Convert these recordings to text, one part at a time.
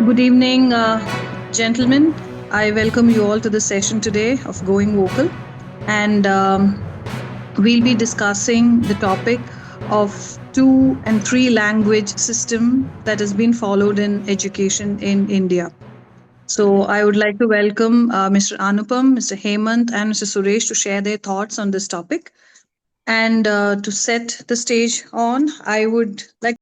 Good evening, gentlemen. I welcome you all to the session today of Going Vocal. And we'll be discussing the topic of two and three language system that has been followed in education in India. So I would like to welcome Mr. Anupam, Mr. Hemant, and Mr. Suresh to share their thoughts on this topic. And to set the stage on, I would like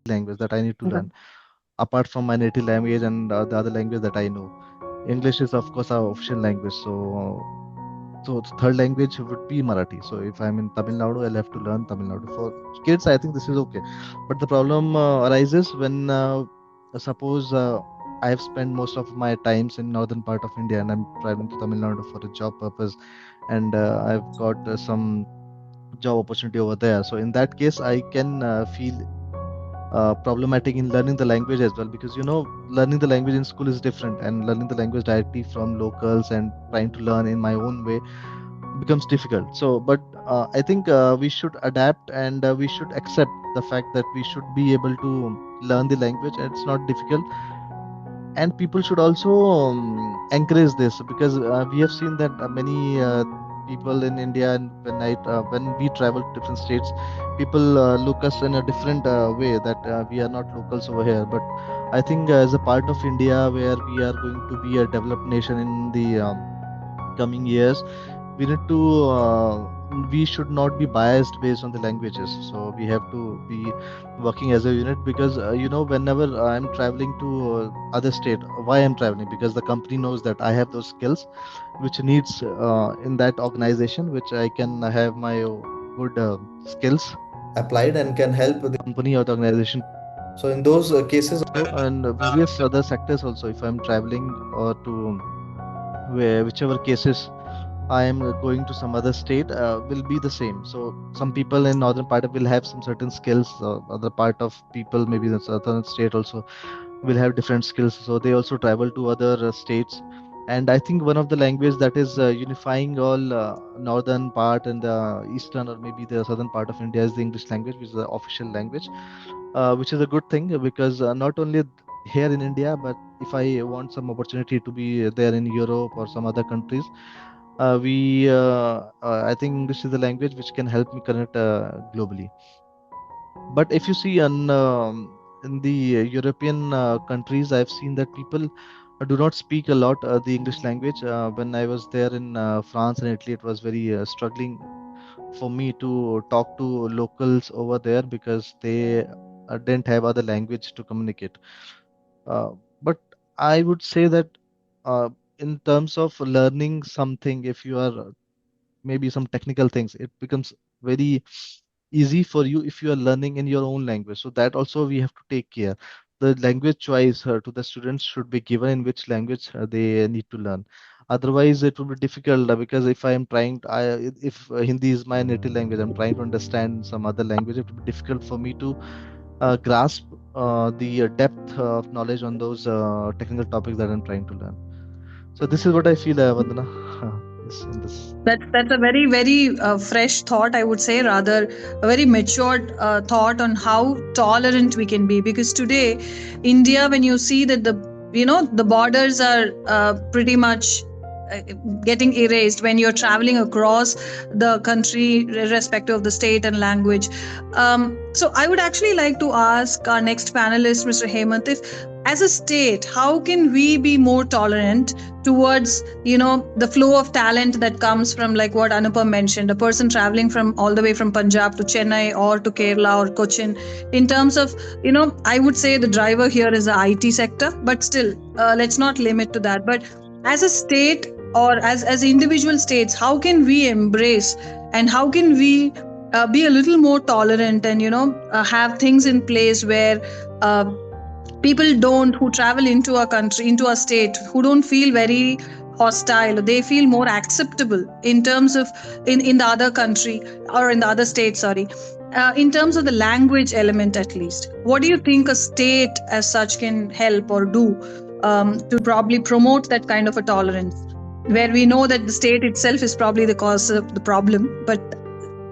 language that I need to learn apart from my native language and the other language that I know. English is of course our official language, so the third language would be Marathi. So if I'm in Tamil Nadu, I'll have to learn Tamil Nadu. For kids, I think this is okay, but the problem arises when suppose I have spent most of my times in northern part of India and I'm traveling to Tamil Nadu for a job purpose, and I've got some job opportunity over there. So in that case, I can feel problematic in learning the language as well, because learning the language in school is different, and learning the language directly from locals and trying to learn in my own way becomes difficult. So but I think we should adapt, and we should accept the fact that we should be able to learn the language, and it's not difficult. And people should also encourage this, because we have seen that many people in India, and when we travel to different states, people look us in a different way, that we are not locals over here. But I think as a part of India, where we are going to be a developed nation in the coming years, we need to we should not be biased based on the languages. So we have to be working as a unit, because whenever I'm traveling to other state, why I'm traveling, because the company knows that I have those skills which needs in that organization, which I can have my good skills applied and can help the company or the organization. So in those cases, and various other sectors also, if I'm traveling or to where whichever cases I am going to some other state, will be the same. So some people in northern part will have some certain skills. Other part of people, maybe the southern state also, will have different skills. So they also travel to other states. And I think one of the language that is unifying all northern part and the eastern or maybe the southern part of India is the English language, which is the official language, which is a good thing, because not only here in India, but if I want some opportunity to be there in Europe or some other countries, I think English is the language which can help me connect globally. But if you see in the European countries, I've seen that people do not speak a lot the English language. When I was there in France and Italy, it was very struggling for me to talk to locals over there, because they didn't have other language to communicate. Uh, but I would say that uh, in terms of learning something, if you are maybe some technical things, it becomes very easy for you if you are learning in your own language. So that also we have to take care. The language choice to the students should be given in which language they need to learn. Otherwise, it will be difficult, because if I am trying, if Hindi is my native language, I'm trying to understand some other language, it will be difficult for me to grasp the depth of knowledge on those technical topics that I'm trying to learn. So this is what I feel, Vandana, is on this. That's a very very fresh thought, I would say, rather a very matured thought on how tolerant we can be. Because today, India, when you see that the borders are pretty much uh, getting erased when you're traveling across the country, irrespective of the state and language. So I would actually like to ask our next panelist, Mr. Hemant, if as a state, how can we be more tolerant towards the flow of talent that comes from, like what Anupam mentioned, a person traveling from all the way from Punjab to Chennai or to Kerala or Cochin. In terms of, I would say the driver here is the IT sector, but still, let's not limit to that. But as a state, or as individual states, how can we embrace and how can we be a little more tolerant and have things in place where uh, people don't who travel into a country, into a state, who don't feel very hostile, they feel more acceptable in terms of in the other country or in the other state, sorry, in terms of the language element. At least, what do you think a state as such can help or do to probably promote that kind of a tolerance, where we know that the state itself is probably the cause of the problem, but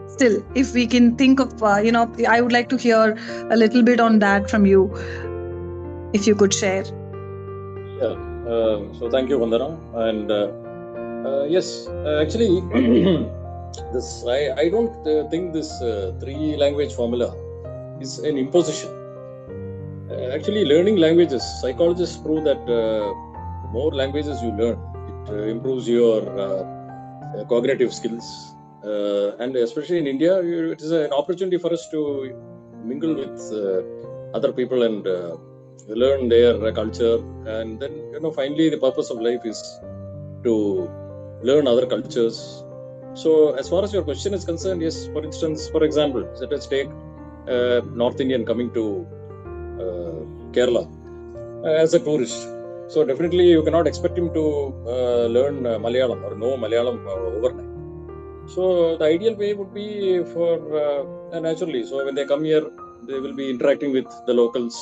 still, if we can think of I would like to hear a little bit on that from you, if you could share. Yeah. So thank you, Vandana. And yes, actually, this I don't think this three language formula is an imposition. Actually, learning languages, psychologists prove that more languages you learn, it improves your cognitive skills. And especially in India, it is an opportunity for us to mingle with other people and learn their culture. And then, finally, the purpose of life is to learn other cultures. So, as far as your question is concerned, yes, for instance, for example, let us take North Indian coming to Kerala as a tourist. So, definitely, you cannot expect him to learn Malayalam or know Malayalam overnight. So the ideal way would be for naturally. So when they come here, they will be interacting with the locals.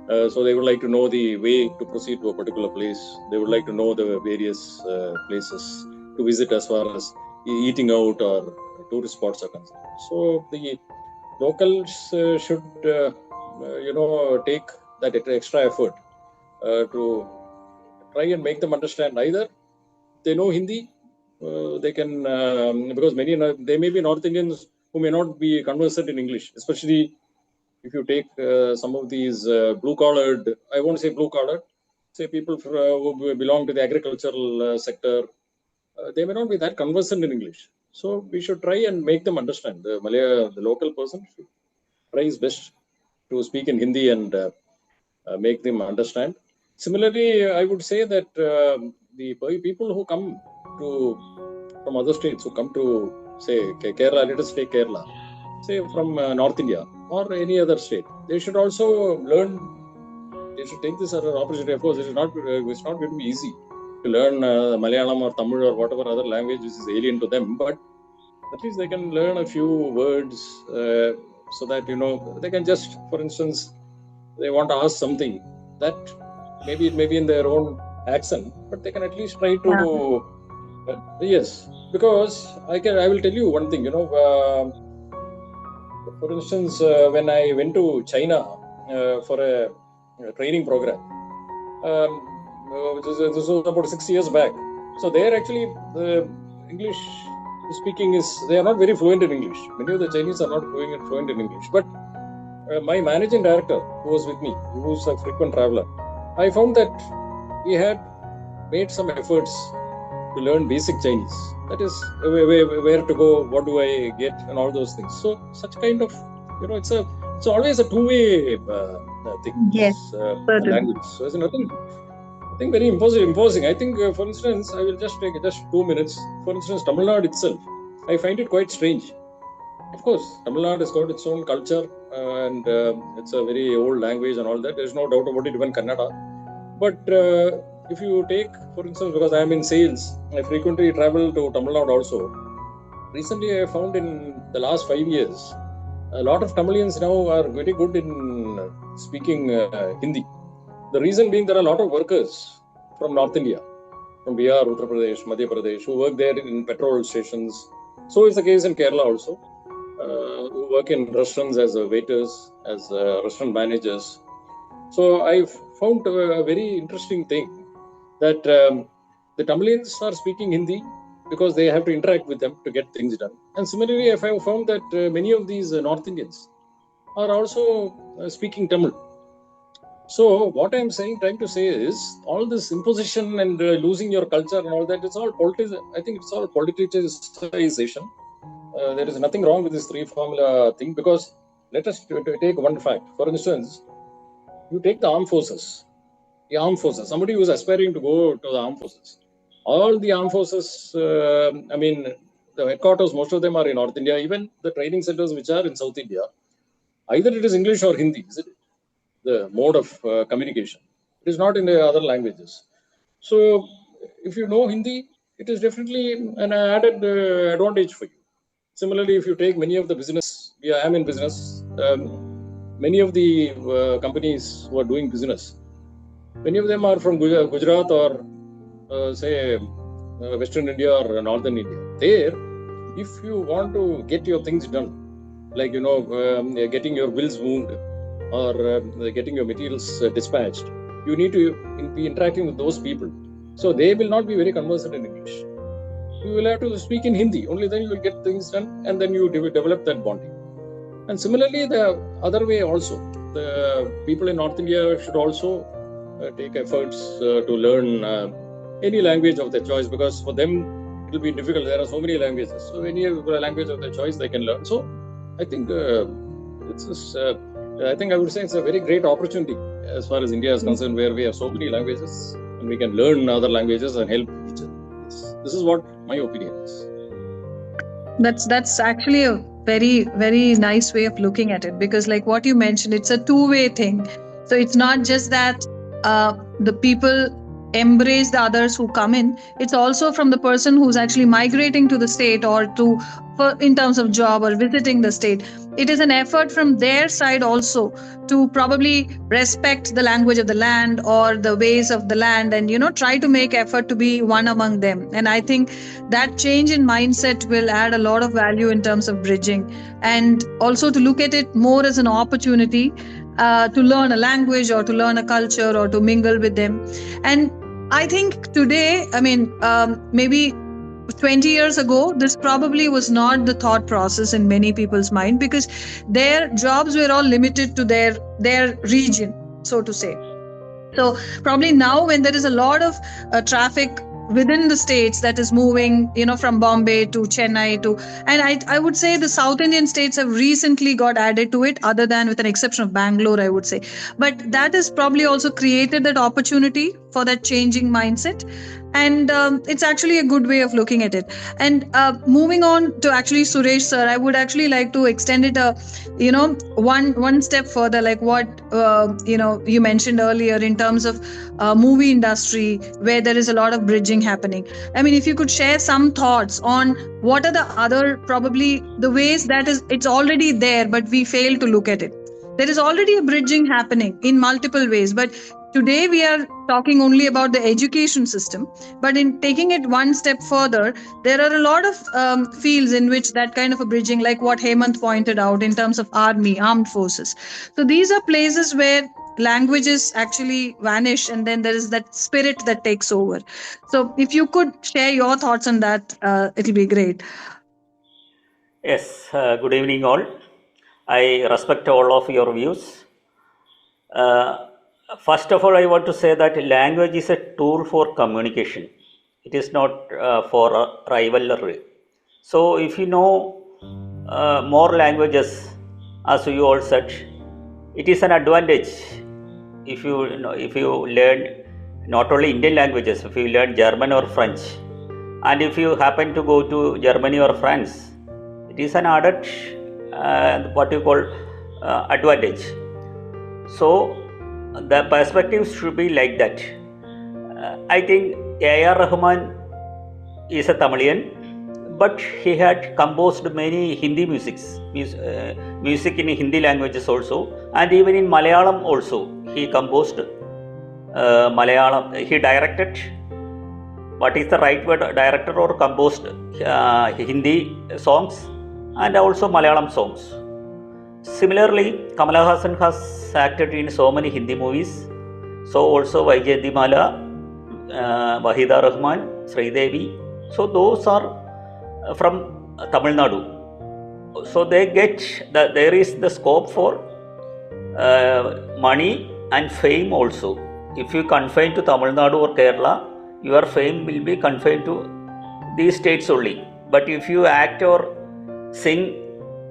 So they would like to know the way to proceed to a particular place. They would like to know the various places to visit as far as eating out or tourist spots are concerned. So the locals should, take that extra effort to try and make them understand. Either they know Hindi, they can, because they may be North Indians who may not be conversant in English, especially if you take some of these blue collared, I won't say blue collared, say people who belong to the agricultural sector they may not be that conversant in English. So we should try and make them understand. The local person should try his best to speak in Hindi and make them understand. Similarly, I would say that the people who come from other states, who come to, say, Kerala, let us take Kerala, say from North India or any other state, they should also learn. They should take this as an opportunity. Of course, it's not going to be easy to learn Malayalam or Tamil or whatever other language which is alien to them, but at least they can learn a few words so that, they can just, for instance, they want to ask something that maybe it may be in their own accent, but they can at least try to, yes, because I will tell you one thing, for instance, when I went to China for a training program, this was about 6 years back. So there actually the English speaking they are not very fluent in English. Many of the Chinese are not fluent in English. But my managing director, who was with me, who was a frequent traveler, I found that he had made some efforts to learn basic Chinese. That is, where to go, what do I get, and all those things. So such kind of, it's always a two-way thing. Yes, language. So there's nothing very imposing. I think, for instance, I will just take just 2 minutes. For instance, Tamil Nadu itself, I find it quite strange. Of course, Tamil Nadu has got its own culture and it's a very old language and all that. There's no doubt about it, even Kannada. But if you take, for instance, because I am in sales, I frequently travel to Tamil Nadu also. Recently, I found in the last 5 years, a lot of Tamilians now are very good in speaking Hindi. The reason being there are a lot of workers from North India, from Bihar, Uttar Pradesh, Madhya Pradesh, who work there in petrol stations. So is the case in Kerala also, who work in restaurants as waiters, as restaurant managers. So I found a very interesting thing that the Tamilians are speaking Hindi because they have to interact with them to get things done. And similarly, I found that many of these North Indians are also speaking Tamil. So what I'm trying to say is, all this imposition and losing your culture and all that, it's all politics. I think it's all politicization. There is nothing wrong with this three formula thing, because let us take one fact. For instance, you take the armed forces. The armed forces, somebody who is aspiring to go to the armed forces. All the armed forces, the headquarters, most of them are in North India. Even the training centers which are in South India, either it is English or Hindi, is it? The mode of communication. It is not in the other languages. So if you know Hindi, it is definitely an added advantage for you. Similarly, if you take many of the business, I am in business, many of the companies who are doing business, many of them are from Gujarat or say Western India or Northern India. There, if you want to get your things done, like getting your bills moved or getting your materials dispatched, you need to be interacting with those people. So they will not be very conversant in English. You will have to speak in Hindi. Only then you will get things done, and then you develop that bonding. And similarly, the other way also, the people in North India should also take efforts to learn any language of their choice, because for them it will be difficult. There are so many languages. So any language of their choice they can learn. So I think I think I would say it's a very great opportunity as far as India is concerned, where we have so many languages and we can learn other languages and help each other. This is what my opinion is. That's actually a very, very nice way of looking at it, because like what you mentioned, it's a two-way thing. So it's not just that the people embrace the others who come in. It's also from the person who's actually migrating to the state or in terms of job or visiting the state. It is an effort from their side also to probably respect the language of the land or the ways of the land, and try to make effort to be one among them. And I think that change in mindset will add a lot of value in terms of bridging, and also to look at it more as an opportunity to learn a language or to learn a culture or to mingle with them. And I think today, maybe 20 years ago, this probably was not the thought process in many people's mind, because their jobs were all limited to their region, so to say. So probably now, when there is a lot of traffic within the states that is moving, from Bombay to Chennai to, and I would say the South Indian states have recently got added to it, other than with an exception of Bangalore, I would say. But that has probably also created that opportunity for that changing mindset. And it's actually a good way of looking at it. And moving on to actually Suresh sir, I would actually like to extend it one step further, like what you mentioned earlier in terms of movie industry, where there is a lot of bridging happening. I mean, if you could share some thoughts on what are the other, probably the ways that is it's already there but we fail to look at it. There is already a bridging happening in multiple ways, but today we are talking only about the education system. But in taking it one step further, there are a lot of fields in which that kind of a bridging, like what Hemant pointed out in terms of armed forces. So these are places where languages actually vanish, and then there is that spirit that takes over. So if you could share your thoughts on that, it'll be great. Yes, good evening all. I respect all of your views. First of all, I want to say that language is a tool for communication. It is not for rivalry. So, if you know more languages, as you all said, it is an advantage. If you learn not only Indian languages, if you learn German or French, and if you happen to go to Germany or France, it is an added what you call advantage. So the perspective should be like that. I think A.R. Rahman is a Tamilian, but he had composed many Hindi music in Hindi languages also, and even in Malayalam also. He composed Malayalam. He directed. What is the right word? Director or composed Hindi songs and also Malayalam songs. Similarly, Kamala Hassan has acted in so many Hindi movies. So also Vaijayanthimala, Wahida Rahman, Sridevi. So those are from Tamil Nadu. So they there is the scope for money and fame also. If you confine to Tamil Nadu or Kerala, your fame will be confined to these states only. But if you act or sing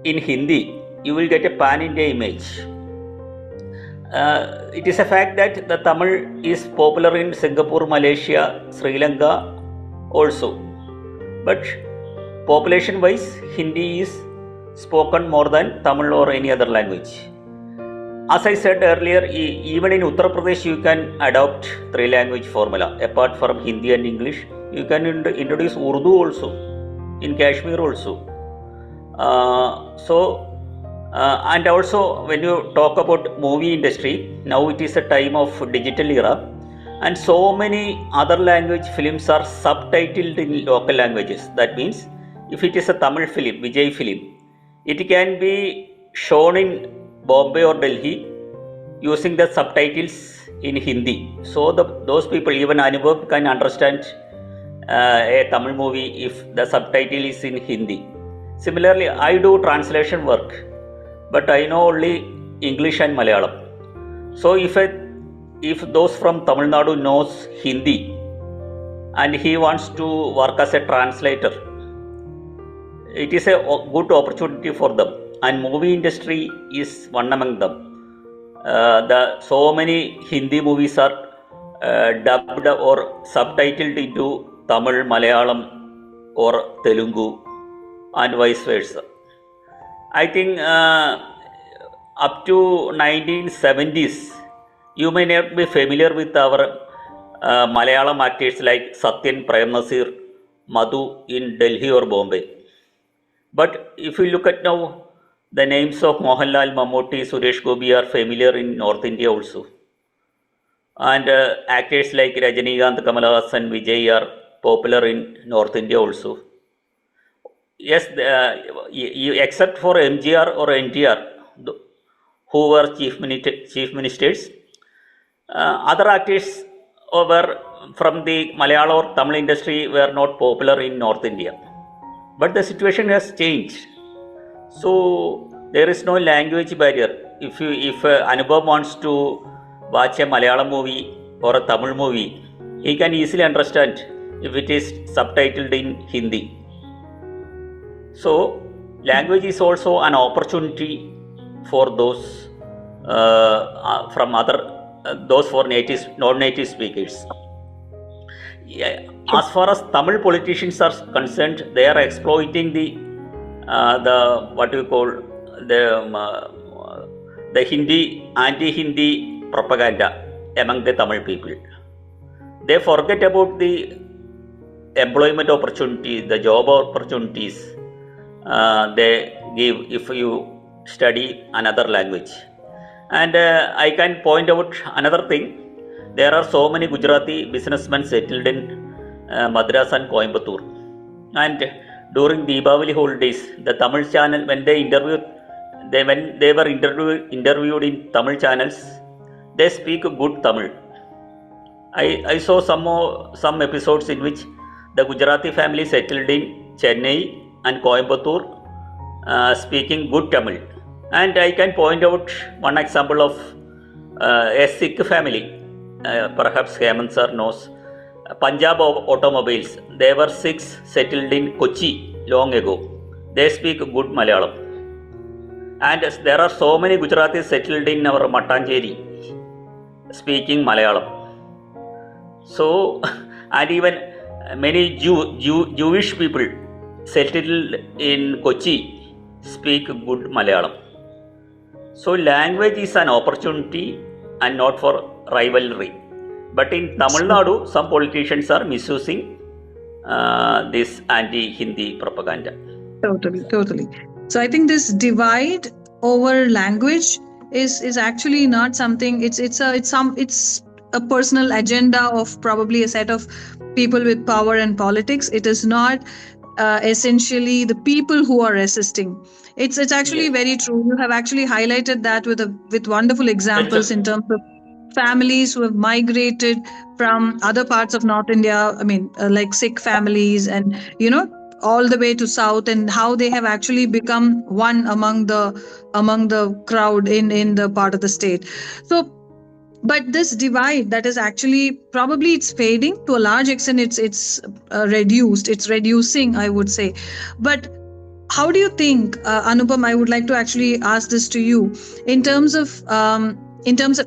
in Hindi, you will get a pan-India image. It is a fact that the Tamil is popular in Singapore, Malaysia, Sri Lanka also. But population-wise, Hindi is spoken more than Tamil or any other language. As I said earlier, even in Uttar Pradesh, you can adopt three-language formula. Apart from Hindi and English, you can introduce Urdu also, in Kashmir also. And also when you talk about movie industry, now it is a time of digital era, and so many other language films are subtitled in local languages. That means if it is a Tamil film, Vijay film, it can be shown in Bombay or Delhi using the subtitles in Hindi. So those people, even Anubhav, can understand a Tamil movie if the subtitle is in Hindi. Similarly, I do translation work, but I know only English and Malayalam. So if those from Tamil Nadu knows Hindi and he wants to work as a translator, it is a good opportunity for them. And movie industry is one among them. So many Hindi movies are dubbed or subtitled into Tamil, Malayalam or Telugu and vice versa. I think up to 1970s, you may not be familiar with our Malayalam actors like Satyan, Prem Nasir, Madhu in Delhi or Bombay. But if you look at now, the names of Mohanlal, Mammootty, Suresh Gopi are familiar in North India also. And actors like Rajinikanth, Kamal Haasan, Vijay are popular in North India also. Yes, except for MGR or NTR, who were chief ministers, other actors were from the Malayalam or Tamil industry were not popular in North India. But the situation has changed. So there is no language barrier. If Anubhav wants to watch a Malayalam movie or a Tamil movie, he can easily understand if it is subtitled in Hindi. So language is also an opportunity for those from other those for non-native speakers. Yeah, as far as Tamil politicians are concerned, they are exploiting the what do you call the Hindi anti-Hindi propaganda among the Tamil people. They forget about the employment opportunities, the job opportunities they give if you study another language. And I can point out another thing. There are so many Gujarati businessmen settled in Madras and Coimbatore. And during Deepavali holidays, the Tamil channel, when they were interviewed in Tamil channels, they speak good Tamil. I saw some episodes in which the Gujarati family settled in Chennai and Coimbatore speaking good Tamil. And I can point out one example of a Sikh family. Perhaps Hemant sir knows. Punjab Automobiles. There were 6 settled in Kochi long ago. They speak good Malayalam. And there are so many Gujaratis settled in our Mattancheri speaking Malayalam. So, and even many Jewish people settled in Kochi speak good Malayalam. So language is an opportunity and not for rivalry. But in Tamil Nadu, some politicians are misusing this anti-Hindi propaganda. Totally. So I think this divide over language is actually not something. It's a personal agenda of probably a set of people with power and politics. It is not essentially the people who are resisting. It's actually very true. You have actually highlighted that with wonderful examples in terms of families who have migrated from other parts of North India. I mean, like Sikh families, and all the way to South, and how they have actually become one among the crowd in the part of the state. So, but this divide that is actually probably it's fading to a large extent. It's reduced. It's reducing, I would say. But how do you think, Anupam? I would like to actually ask this to you in terms of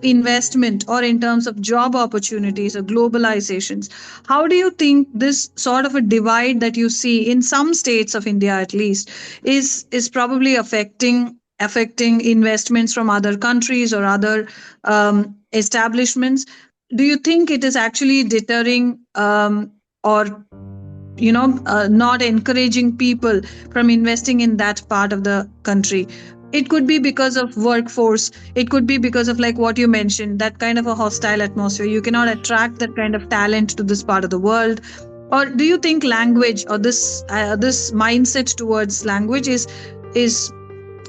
investment, or in terms of job opportunities or globalizations. How do you think this sort of a divide that you see in some states of India, at least, is probably affecting investments from other countries or other establishments? Do you think it is actually deterring or not encouraging people from investing in that part of the country? It could be because of workforce. It could be because of, like what you mentioned, that kind of a hostile atmosphere. You cannot attract that kind of talent to this part of the world. Or do you think language, or this mindset towards language is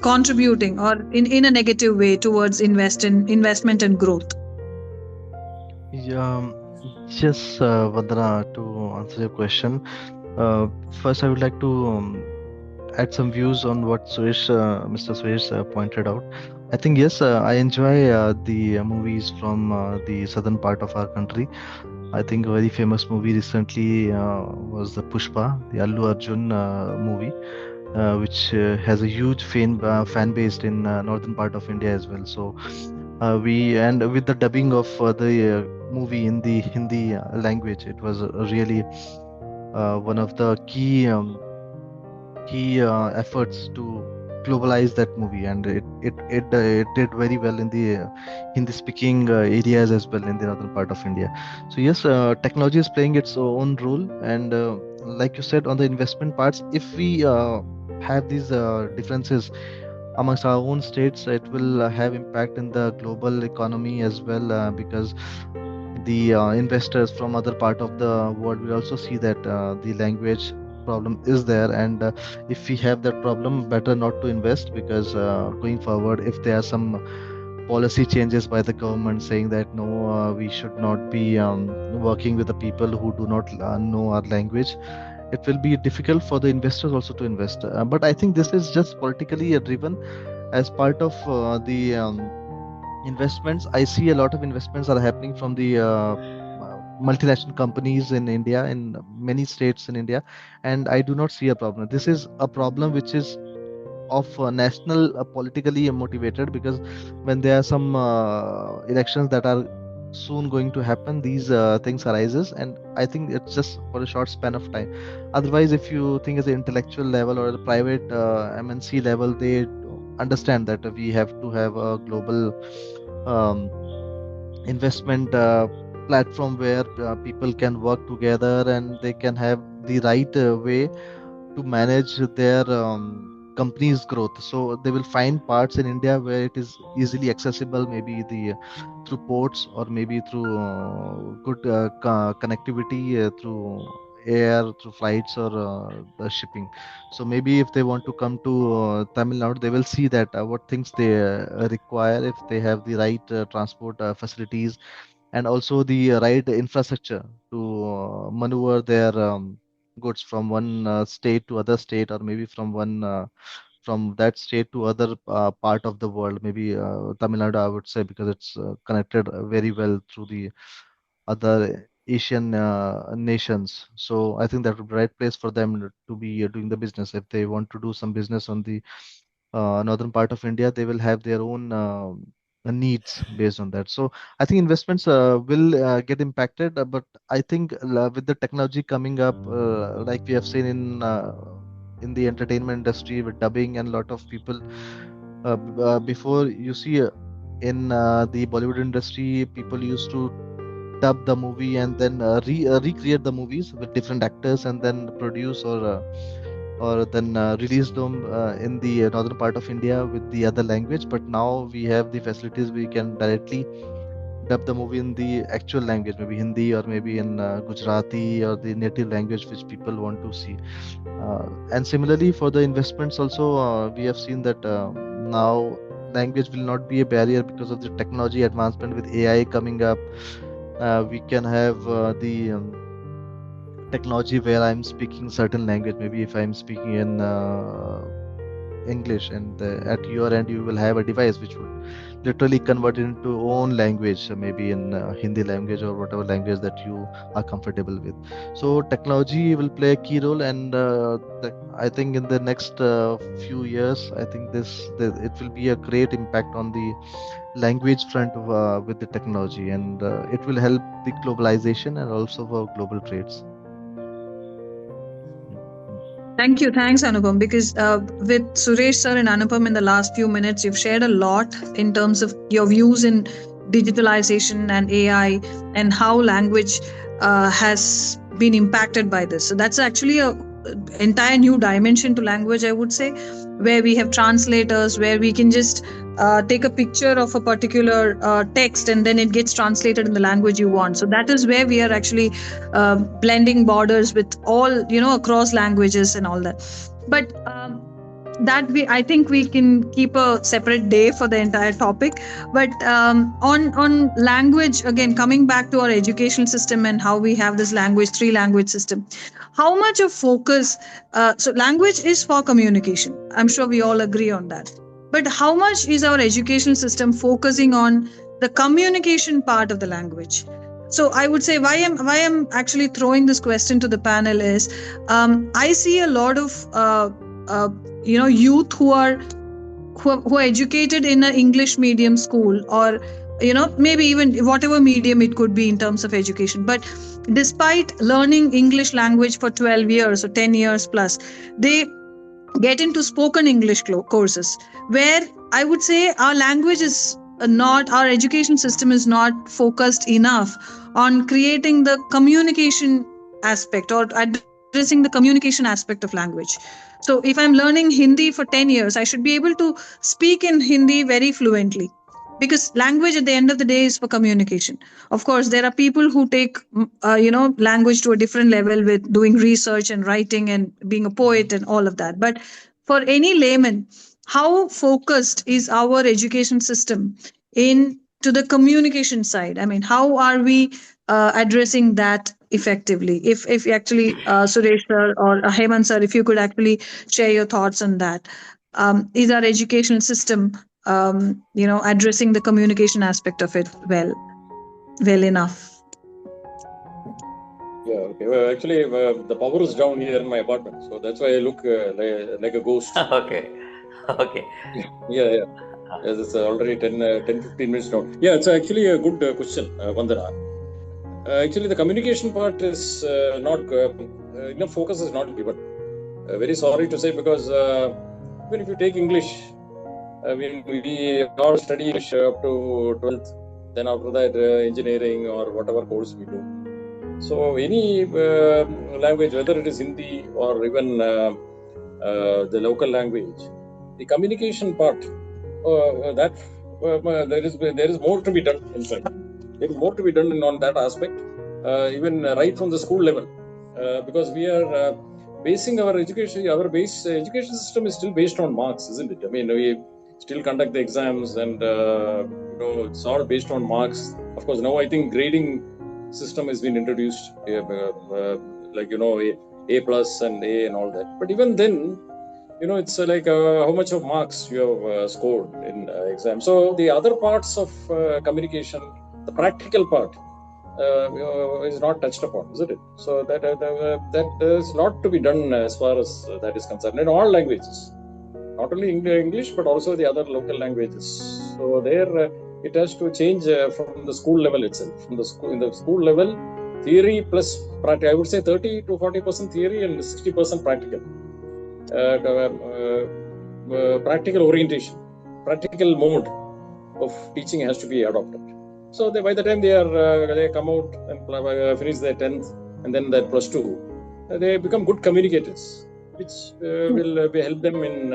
contributing, or in a negative way, towards investment and growth? Yeah, yes, Vandana, to answer your question, first I would like to add some views on what Mr. Suresh pointed out. I think yes, I enjoy the movies from the southern part of our country. I think a very famous movie recently was the Pushpa, the Allu Arjun movie, which has a huge fan base in northern part of India as well. So and with the dubbing of the movie in the Hindi language, it was really one of the key efforts to globalize that movie, and it did very well in the Hindi speaking areas as well in the northern part of India. So yes, technology is playing its own role, and like you said, on the investment parts, if we have these differences amongst our own states, it will have impact in the global economy as well, because the investors from other part of the world will also see that the language problem is there, and if we have that problem, better not to invest, because going forward, if there are some policy changes by the government saying that no, we should not be working with the people who do not know our language, it will be difficult for the investors also to invest. But I think this is just politically driven. As part of the investments, I see a lot of investments are happening from the multinational companies in India, in many states in India, and I do not see a problem. This is a problem which is of national politically motivated, because when there are some elections that are soon going to happen, these things arises, and I think it's just for a short span of time. Otherwise, if you think as an intellectual level or a private MNC level, they understand that we have to have a global um, investment platform where people can work together and they can have the right way to manage their company's growth. So they will find parts in India where it is easily accessible, maybe the through ports, or maybe through good connectivity through air, through flights, or the shipping. So maybe if they want to come to Tamil Nadu, they will see that what things they require, if they have the right transport facilities, and also the right infrastructure to maneuver their goods from one state to other state, or maybe from one from that state to other part of the world, maybe Tamil Nadu, I would say, because it's connected very well through the other Asian nations. So I think that would be the right place for them to be doing the business. If they want to do some business on the northern part of India, they will have their own needs based on that. So I think investments will get impacted, but I think with the technology coming up, like we have seen in the entertainment industry with dubbing, and a lot of people before, you see in the Bollywood industry, people used to dub the movie and then recreate the movies with different actors, and then produce or then release them in the northern part of India with the other language. But now we have the facilities, we can directly dub the movie in the actual language, maybe Hindi, or maybe in Gujarati, or the native language which people want to see. And similarly for the investments also, we have seen that now language will not be a barrier because of the technology advancement with AI coming up. We can have the technology where I'm speaking certain language. Maybe if I'm speaking in English, and at your end you will have a device which would literally convert it into own language, maybe in Hindi language or whatever language that you are comfortable with. So technology will play a key role, and I think in the next few years, I think it will be a great impact on the language front with the technology, and it will help the globalization and also for global trades. Mm, mm. Thank you. Thanks, Anupam. Because with Suresh sir and Anupam in the last few minutes, you've shared a lot in terms of your views in digitalization and AI, and how language has been impacted by this. So that's actually a entire new dimension to language, I would say, where we have translators, where we can just take a picture of a particular text, and then it gets translated in the language you want. So that is where we are actually blending borders with all, across languages and all that. But that I think we can keep a separate day for the entire topic. But on language, again, coming back to our educational system and how we have this three language system, how much of focus, so language is for communication, I'm sure we all agree on that. But how much is our educational system focusing on the communication part of the language? So I would say, why I'm actually throwing this question to the panel is, I see a lot of uh, youth who are educated in an English medium school, or maybe even whatever medium it could be in terms of education. But despite learning English language for 12 years or 10 years plus, they get into spoken English courses, where I would say our language is not, our education system is not focused enough on creating the communication aspect, or addressing the communication aspect of language. So if I'm learning Hindi for 10 years, I should be able to speak in Hindi very fluently, because language at the end of the day is for communication. Of course, there are people who take language to a different level with doing research and writing and being a poet and all of that. But for any layman, how focused is our education system in to the communication side? I mean, how are we addressing that effectively? If actually, Suresh sir or Hemant sir, if you could actually share your thoughts on that. Is our educational system addressing the communication aspect of it well enough? Yeah, okay. Well, actually, the power is down here in my apartment, so that's why I look like a ghost. Okay. Okay. Yeah, yeah. Yes, it's already 10-15 minutes now. Yeah, it's actually a good question, Vandana. Actually, the communication part is not enough focus is not given. Very sorry to say, because even if you take English, I mean, we all study English up to 12th, then after that engineering or whatever course we do. So any language, whether it is Hindi or even the local language, the communication part, that there is more to be done. In fact, there is more to be done on that aspect, even right from the school level, because we are basing our education. Our base education system is still based on marks, isn't it? I mean, we still conduct the exams, and it's all based on marks. Of course, now I think grading system has been introduced, like A plus and A and all that. But even then, it's like how much of marks you have scored in exam. So the other parts of communication, the practical part, is not touched upon, isn't it? So that there's a lot to be done as far as that is concerned in all languages, not only English but also the other local languages. So there it has to change from the school level itself. From the school, in the school level, theory plus practical. I would say 30 to 40% theory and 60% practical. Practical orientation, practical mode of teaching has to be adopted. So by the time they come out and finish their 10th and then their plus 2, they become good communicators, which will help them in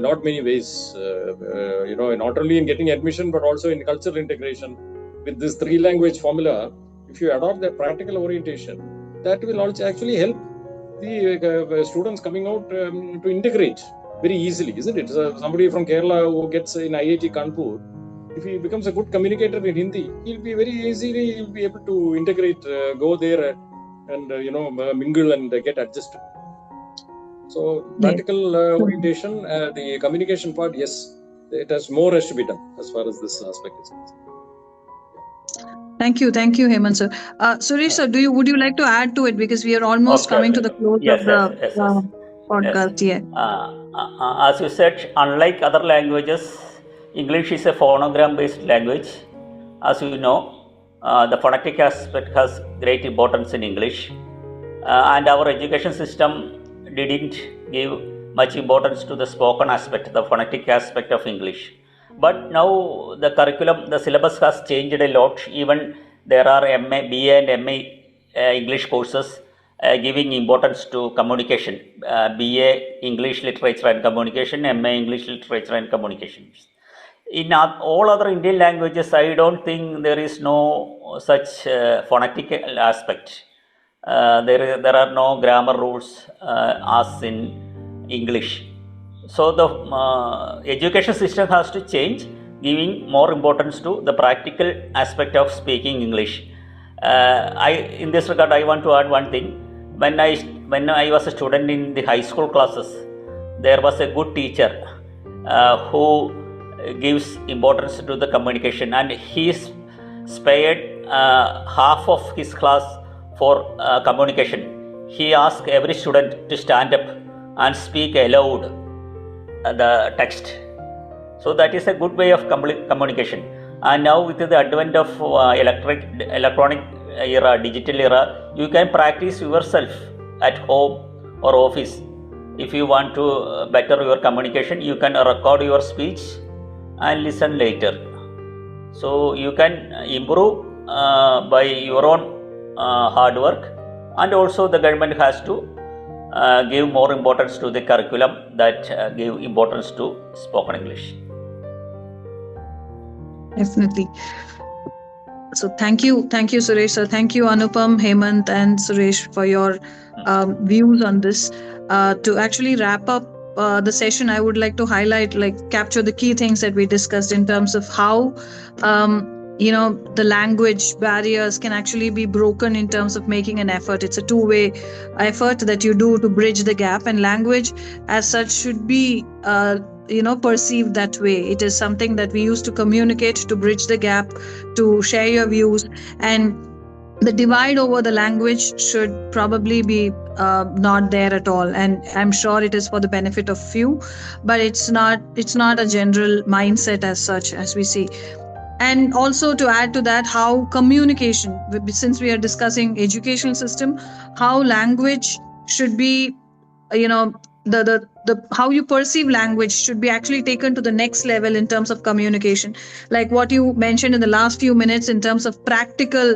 not many ways. Not only in getting admission but also in cultural integration. With this 3-language formula, if you adopt the practical orientation, that will also actually help the students coming out to integrate very easily, isn't it? So somebody from Kerala who gets in IIT Kanpur, if he becomes a good communicator in Hindi, he'll be very easily be able to integrate, go there and mingle and get adjusted. So practical orientation, the communication part, yes, it has more has to be done as far as this aspect is concerned. Thank you, Hemant sir. Suresh sir, would you like to add to it, because we are almost coming to the close Yes, of the yes. podcast? Yes. As you said, unlike other languages, English is a phonogram-based language. As you know, the phonetic aspect has great importance in English, and our education system didn't give much importance to the spoken aspect, the phonetic aspect of English. But now the curriculum, the syllabus has changed a lot. Even there are BA and MA English courses giving importance to communication. BA English Literature and Communication, MA English Literature and Communication. In all other Indian languages, I don't think there is no such phonetic aspect. There are no grammar rules as in English. So the education system has to change, giving more importance to the practical aspect of speaking English. In this regard, I want to add one thing. When I was a student in the high school classes, there was a good teacher who gives importance to the communication, and he spared half of his class for communication. He asked every student to stand up and speak aloud the text. So that is a good way of communication. And now with the advent of electronic era, digital era, you can practice yourself at home or office. If you want to better your communication, you can record your speech and listen later. So you can improve by your own hard work, and also the government has to give more importance to the curriculum that give importance to spoken English. Definitely. So thank you, Suresh sir. Thank you, Anupam, Hemant, and Suresh for your views on this. To actually wrap up the session, I would like to highlight, capture the key things that we discussed in terms of how the language barriers can actually be broken in terms of making an effort. It's a two-way effort that you do to bridge the gap, and language as such should be perceived that way. It is something that we use to communicate, to bridge the gap, to share your views, and the divide over the language should probably be not there at all, and I'm sure it is for the benefit of few, but it's not a general mindset as such as we see. And also to add to that, how communication, since we are discussing educational system, how language should be, you know, the how you perceive language should be actually taken to the next level in terms of communication, like what you mentioned in the last few minutes in terms of practical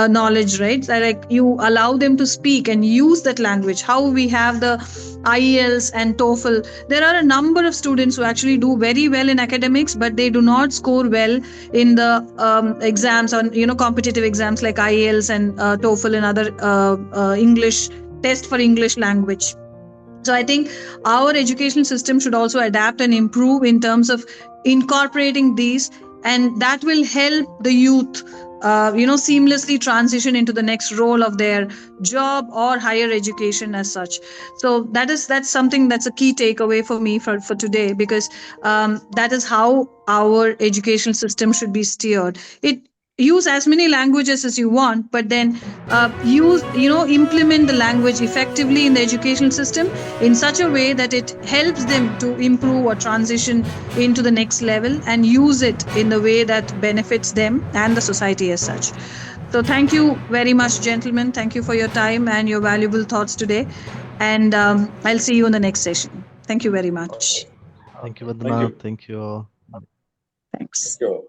knowledge, right? Like you allow them to speak and use that language. How we have the IELTS and TOEFL, there are a number of students who actually do very well in academics, but they do not score well in the exams, on competitive exams like IELTS and TOEFL and other English test for English language. So I think our educational system should also adapt and improve in terms of incorporating these, and that will help the youth seamlessly transition into the next role of their job or higher education as such. So that's something that's a key takeaway for me for today, because that is how our educational system should be steered. It use as many languages as you want, but then implement the language effectively in the educational system in such a way that it helps them to improve or transition into the next level, and use it in the way that benefits them and the society as such. So thank you very much, gentlemen. Thank you for your time and your valuable thoughts today, and I'll see you in the next session. Thank you very much. Thank you, Thank Vandana. you. Thank you. Thanks. Thank you.